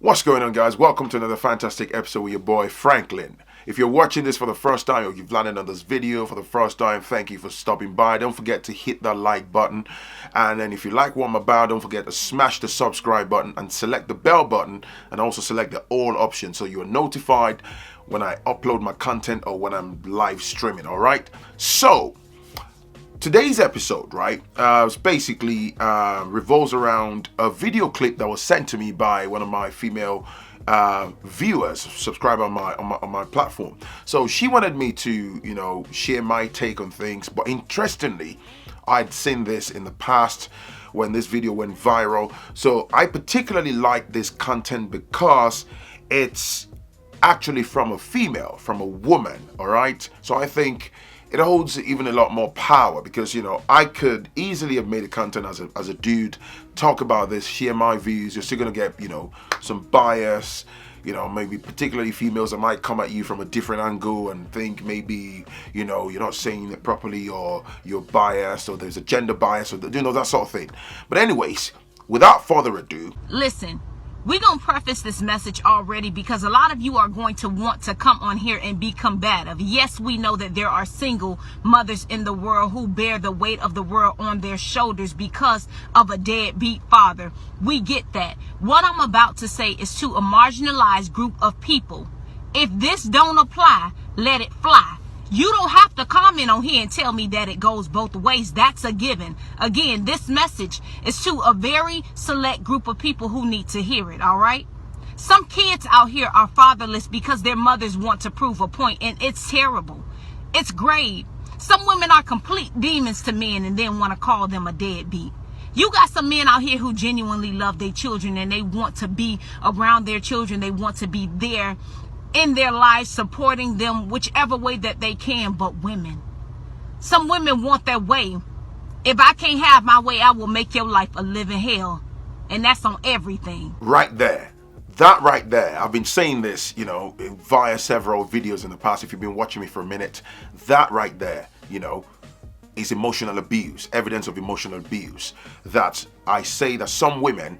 What's going on, guys? Welcome to another fantastic episode with your boy Phrankleen. If you're watching this for the first time or you've landed on this video for the first time, thank you for stopping by. Don't forget to hit that like button, and then if you like what I'm about, don't forget to smash the subscribe button and select the bell button, and also select the all option so you're notified when I upload my content or when I'm live streaming. All right, so today's episode, right, basically revolves around a video clip that was sent to me by one of my female viewers, subscribe on my platform. So she wanted me to, share my take on things. But interestingly, I'd seen this in the past when this video went viral. So I particularly like this content because it's actually from a female, from a woman. All right, so I think it holds even a lot more power because, I could easily have made a content as a dude, talk about this, share my views. You're still going to get, some bias, maybe particularly females that might come at you from a different angle and think maybe, you're not saying it properly or you're biased or there's a gender bias or, that sort of thing. But anyways, without further ado. Listen. We're going to preface this message already because a lot of you are going to want to come on here and be combative. Yes, we know that there are single mothers in the world who bear the weight of the world on their shoulders because of a deadbeat father. We get that. What I'm about to say is to a marginalized group of people. If this don't apply, let it fly. You don't have to comment on here and tell me that it goes both ways. That's a given. Again, this message is to a very select group of people who need to hear it, all right? Some kids out here are fatherless because their mothers want to prove a point, and it's terrible. It's grave. Some women are complete demons to men and then want to call them a deadbeat. You got some men out here who genuinely love their children and they want to be around their children. They want to be there in their lives, supporting them whichever way that they can. But women, some women want their way. If I can't have my way, I will make your life a living hell. And that's on everything. Right there. That right there. I've been saying this, via several videos in the past. If you've been watching me for a minute, that right there, is emotional abuse, evidence of emotional abuse. That I say that some women,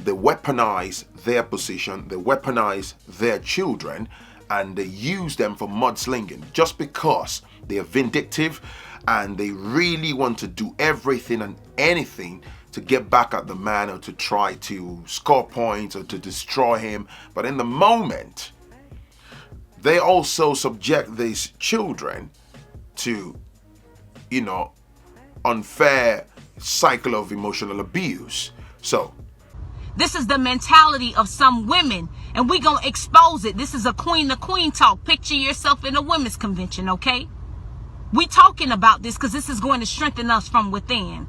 they weaponize their position, they weaponize their children, and they use them for mudslinging just because they are vindictive and they really want to do everything and anything to get back at the man or to try to score points or to destroy him. But in the moment, they also subject these children to, unfair cycle of emotional abuse. So this is the mentality of some women, and we gonna expose it. This is a queen to queen talk. Picture yourself in a women's convention, okay? We talking about this because this is going to strengthen us from within.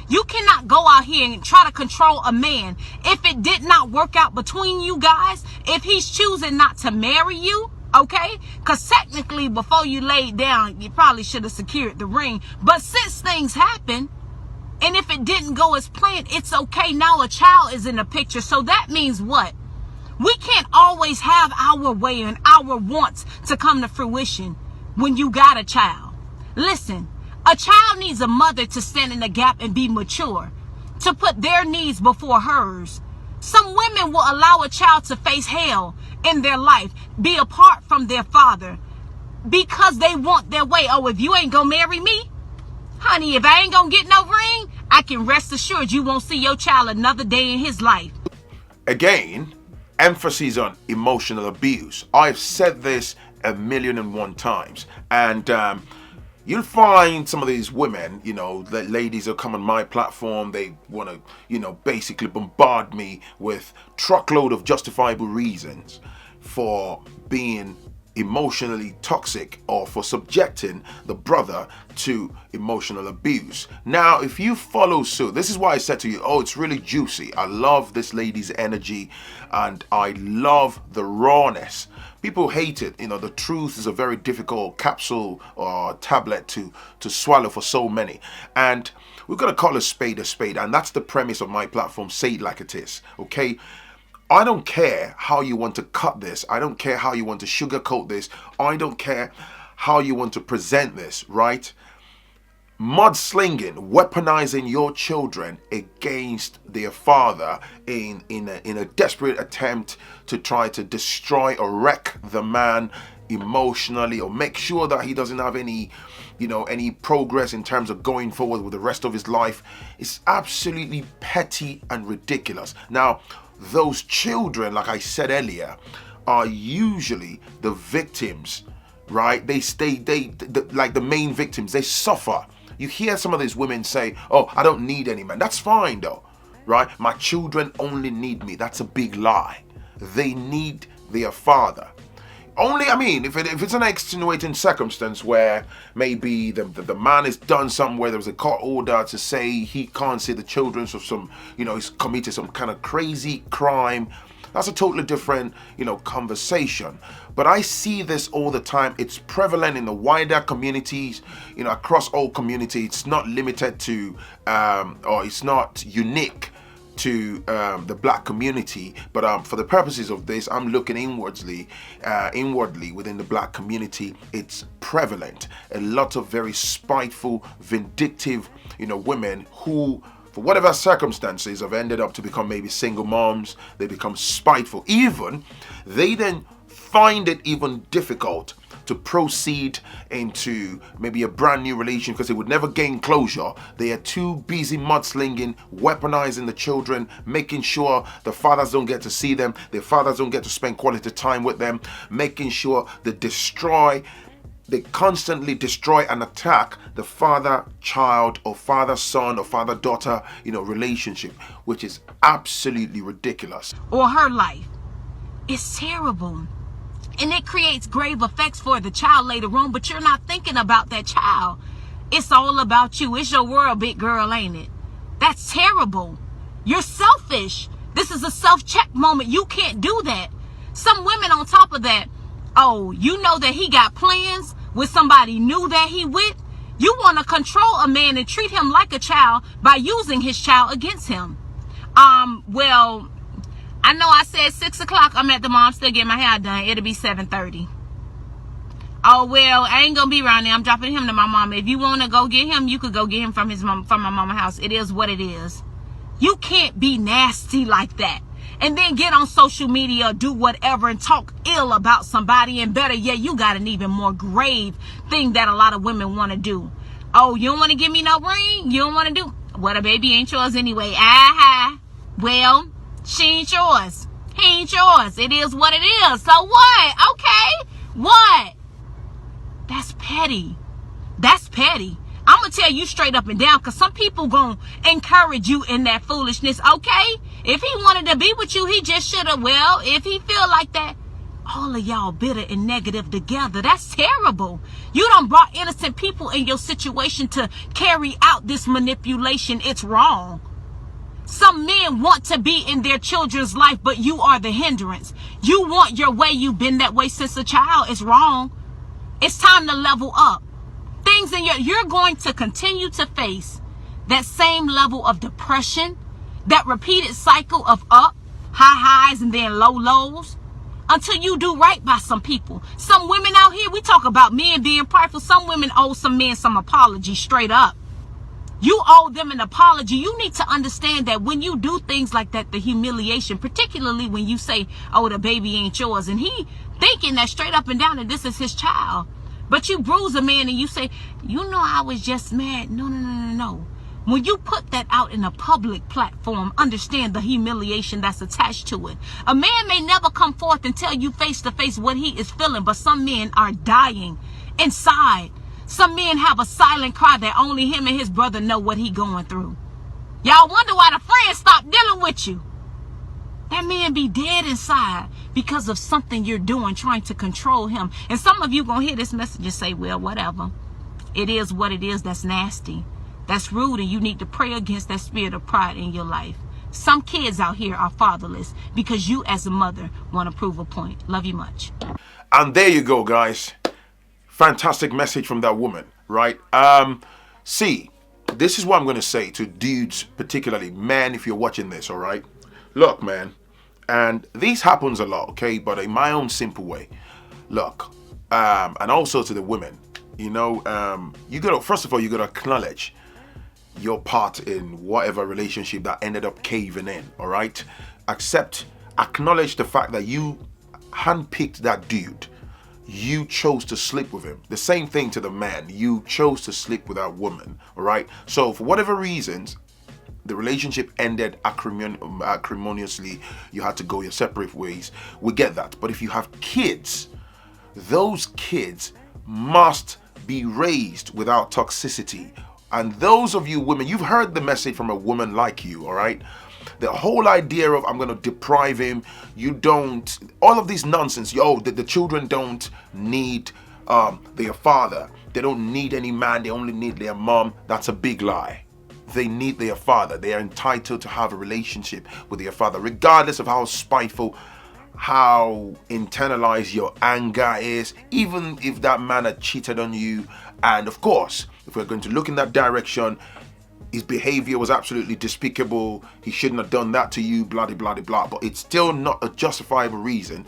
You cannot go out here and try to control a man. If it did not work out between you guys, if he's choosing not to marry you, okay? Because technically, before you laid down, you probably should have secured the ring. But since things happen, and if it didn't go as planned, it's okay. Now a child is in the picture. So that means what? We can't always have our way and our wants to come to fruition when you got a child. Listen, a child needs a mother to stand in the gap and be mature, to put their needs before hers. Some women will allow a child to face hell in their life, be apart from their father, because they want their way. Oh, if you ain't gonna marry me, honey, if I ain't gonna get no ring, I can rest assured you won't see your child another day in his life. Again, emphasis on emotional abuse. I've said this 1,000,001 times. And you'll find some of these women, the ladies who come on my platform, they want to, basically bombard me with truckload of justifiable reasons for being emotionally toxic or for subjecting the brother to emotional abuse. Now, if you follow suit, this is why I said to you, it's really juicy. I love this lady's energy and I love the rawness. People hate it. The truth is a very difficult capsule or tablet to swallow for so many. And we've got to call a spade. And that's the premise of my platform, Say It Like It Is, okay? I don't care how you want to cut this. I don't care how you want to sugarcoat this. I don't care how you want to present this, right? mudslinging, weaponizing your children against their father in a desperate attempt to try to destroy or wreck the man emotionally, or make sure that he doesn't have any progress in terms of going forward with the rest of his life, is absolutely petty and ridiculous. Now, those children, like I said earlier, are usually the victims, right? They like the main victims. They suffer. You hear some of these women say, oh, I don't need any man. That's fine though, right? My children only need me. That's a big lie. They need their father. Only, I mean, if it's an extenuating circumstance where maybe the man has done something where there was a court order to say he can't see the children, so he's committed some kind of crazy crime, that's a totally different, conversation. But I see this all the time. It's prevalent in the wider communities, across all communities. It's not limited to, or it's not unique to the black community, but for the purposes of this, I'm looking inwardly within the black community. It's prevalent. A lot of very spiteful, vindictive, women who, for whatever circumstances, have ended up to become maybe single moms. They become spiteful. They then find it even difficult to proceed into maybe a brand new relation because they would never gain closure. They are too busy mudslinging, weaponizing the children, making sure the fathers don't get to see them, their fathers don't get to spend quality time with them, making sure they constantly destroy and attack the father-child or father-son or father-daughter, relationship, which is absolutely ridiculous. Or her life. It's terrible. And it creates grave effects for the child later on, but you're not thinking about that child. It's all about you. It's your world, big girl, ain't it? That's terrible. You're selfish. This is a self-check moment. You can't do that. Some women on top of that, oh, you know that he got plans with somebody new that he with. You want to control a man and treat him like a child by using his child against him. Well, I know I said 6 o'clock. I'm at the mall. I'm still getting my hair done. It'll be 7:30. Oh, well, I ain't gonna be around there. I'm dropping him to my mama. If you want to go get him, you could go get him from my mama house. It is what it is. You can't be nasty like that and then get on social media or do whatever and talk ill about somebody. And better yet, you got an even more grave thing that a lot of women want to do. Oh, you don't want to give me no ring? You don't want to do? Well, the baby ain't yours anyway. Well, she ain't yours. He ain't yours. It is what it is. So what? Okay. What? That's petty. That's petty. I'm going to tell you straight up and down, because some people going to encourage you in that foolishness. Okay. If he wanted to be with you, he just should have. Well, if he feel like that, all of y'all bitter and negative together. That's terrible. You done brought innocent people in your situation to carry out this manipulation. It's wrong. Some men want to be in their children's life, but you are the hindrance. You want your way. You've been that way since a child. It's wrong. It's time to level up. Things in you're going to continue to face that same level of depression, that repeated cycle of up, high highs, and then low lows, until you do right by some people. Some women out here, we talk about men being prideful. Some women owe some men some apology straight up. You owe them an apology. You need to understand that when you do things like that, the humiliation, particularly when you say, oh, the baby ain't yours, and he thinking that straight up and down that this is his child, but you bruise a man and you say, I was just mad. No. When you put that out in a public platform, understand the humiliation that's attached to it. A man may never come forth and tell you face to face what he is feeling, but some men are dying inside. Some men have a silent cry that only him and his brother know what he going through. Y'all wonder why the friends stopped dealing with you. That man be dead inside because of something you're doing, trying to control him. And some of you gonna hear this message and say, well, whatever. It is what it is. That's nasty. That's rude, and you need to pray against that spirit of pride in your life. Some kids out here are fatherless because you as a mother want to prove a point. Love you much. And there you go, guys. Fantastic message from that woman, right? See, this is what I'm going to say to dudes, particularly men, if you're watching this, all right? Look, man, and this happens a lot, okay? But in my own simple way, look, and also to the women, You know, you gotta, first of all, you gotta acknowledge your part in whatever relationship that ended up caving in. All right, acknowledge the fact that you handpicked that dude. You chose to sleep with him. The same thing to the man. You chose to sleep with that woman. All right. So for whatever reasons, the relationship ended acrimoniously. You had to go your separate ways. We get that. But if you have kids, those kids must be raised without toxicity. And those of you women, you've heard the message from a woman like you, all right? The whole idea of I'm going to deprive him, you don't, all of this nonsense, the children don't need their father. They don't need any man, they only need their mom. That's a big lie. They need their father. They are entitled to have a relationship with their father, regardless of how spiteful, how internalized your anger is, even if that man had cheated on you. And of course, if we're going to look in that direction, his behavior was absolutely despicable. He shouldn't have done that to you, blah, blah, blah, blah. But it's still not a justifiable reason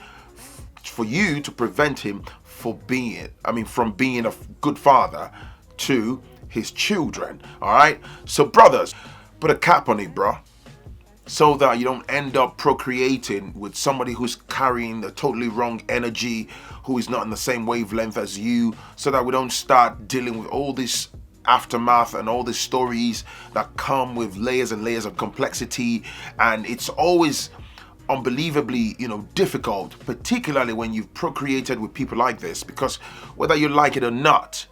for you to prevent him from being a good father to his children. All right. So brothers, put a cap on it, bro, so that you don't end up procreating with somebody who's carrying the totally wrong energy, who is not in the same wavelength as you, so that we don't start dealing with all this aftermath and all the stories that come with layers and layers of complexity. And it's always unbelievably, difficult, particularly when you've procreated with people like this, because whether you like it or not,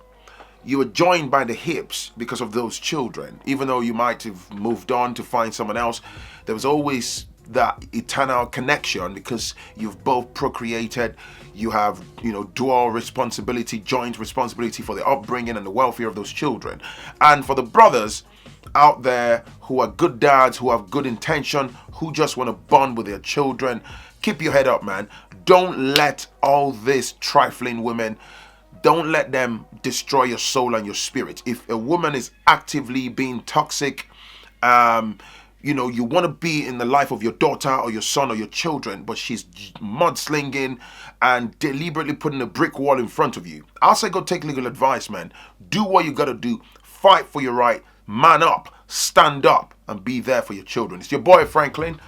you are joined by the hips because of those children. Even though you might have moved on to find someone else, there was always that eternal connection because you've both procreated. You have, dual responsibility, joint responsibility for the upbringing and the welfare of those children. And for the brothers out there who are good dads, who have good intention, who just want to bond with their children, keep your head up, man. Don't let all this trifling women, don't let them destroy your soul and your spirit. If a woman is actively being toxic, you want to be in the life of your daughter or your son or your children, but she's mudslinging and deliberately putting a brick wall in front of you, I'll say go take legal advice, man. Do what you got to do. Fight for your right. Man up. Stand up and be there for your children. It's your boy Phrankleen.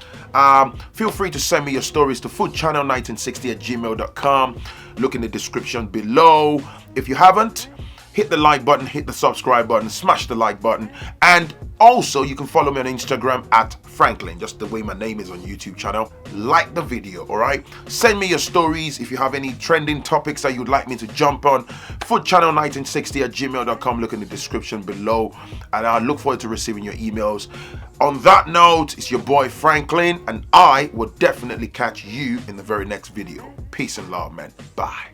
Feel free to send me your stories to foodchannel1960@gmail.com. Look in the description below. If you haven't, hit the like button, hit the subscribe button, smash the like button. And also you can follow me on Instagram @Phrankleen, just the way my name is on YouTube channel. Like the video, all right? Send me your stories if you have any trending topics that you'd like me to jump on. foodchannel1960@gmail.com. Look in the description below, and I look forward to receiving your emails. On that note, it's your boy Phrankleen, and I will definitely catch you in the very next video. Peace and love, man. Bye.